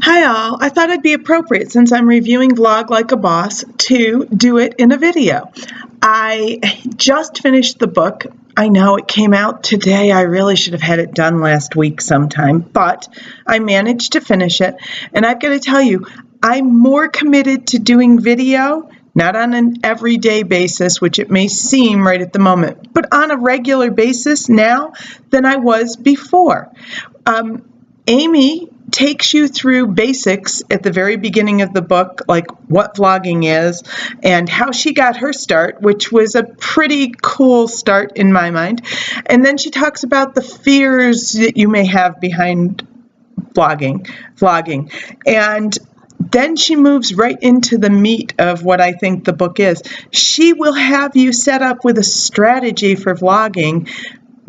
Hi all, I thought it'd be appropriate since I'm reviewing Vlog Like a Boss to do it in a video. I just finished the book. I know it came out today. I really should have had it done last week sometime, but I managed to finish it. And I've got to tell you, I'm more committed to doing video, not on an everyday basis, which it may seem right at the moment, but on a regular basis now than I was before. Amy takes you through basics at the very beginning of the book, like what vlogging is and how she got her start, which was a pretty cool start in my mind. And then she talks about the fears that you may have behind vlogging. And then she moves right into the meat of what I think the book is. She will have you set up with a strategy for vlogging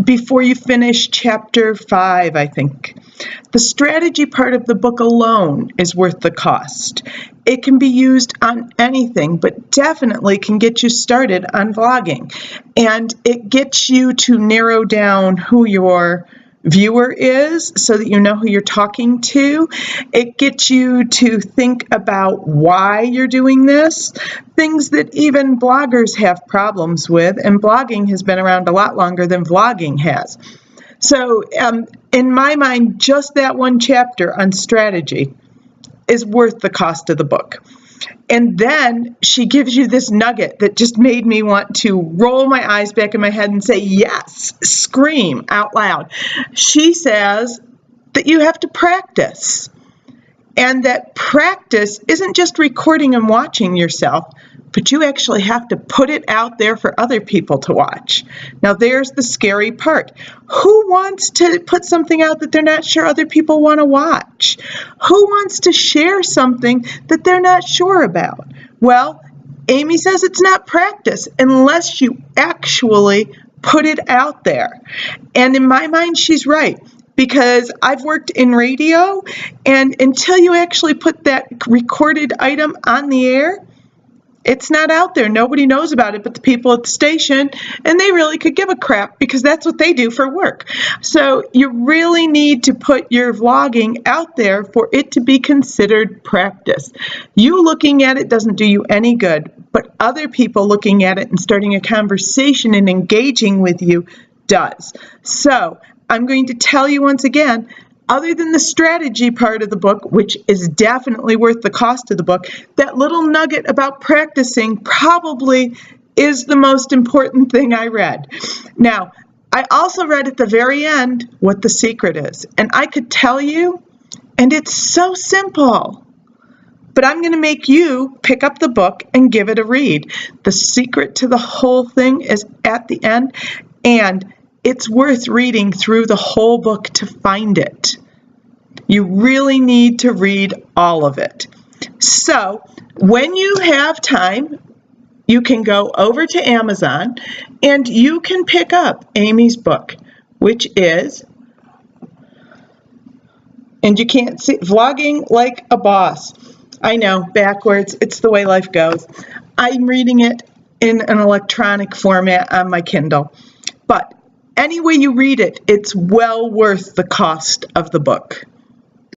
before you finish chapter 5, I think. The strategy part of the book alone is worth the cost. It can be used on anything, but definitely can get you started on vlogging. And it gets you to narrow down who your viewer is so that you know who you're talking to. It gets you to think about why you're doing this, things that even bloggers have problems with, and blogging has been around a lot longer than vlogging has. So in my mind, just that one chapter on strategy is worth the cost of the book. And then she gives you this nugget that just made me want to roll my eyes back in my head and say, yes, scream out loud. She says that you have to practice, and that practice isn't just recording and watching yourself, but you actually have to put it out there for other people to watch. Now, there's the scary part. Who wants to put something out that they're not sure other people want to watch? Who wants to share something that they're not sure about? Well, Amy says it's not practice unless you actually put it out there. And in my mind, she's right. Because I've worked in radio, and until you actually put that recorded item on the air, it's not out there. Nobody knows about it but the people at the station, and they really could give a crap because that's what they do for work. So you really need to put your vlogging out there for it to be considered practice. You looking at it doesn't do you any good, but other people looking at it and starting a conversation and engaging with you does. So I'm going to tell you once again, other than the strategy part of the book, which is definitely worth the cost of the book, that little nugget about practicing probably is the most important thing I read. Now, I also read at the very end what the secret is, and I could tell you, and it's so simple. But I'm going to make you pick up the book and give it a read. The secret to the whole thing is at the end, and it's worth reading through the whole book to find it. You really need to read all of it. So when you have time, you can go over to Amazon and you can pick up Amy's book, which is, and you can't see, Vlogging Like a Boss. I know, backwards, it's the way life goes. I'm reading it in an electronic format on my Kindle. But any way you read it, it's well worth the cost of the book.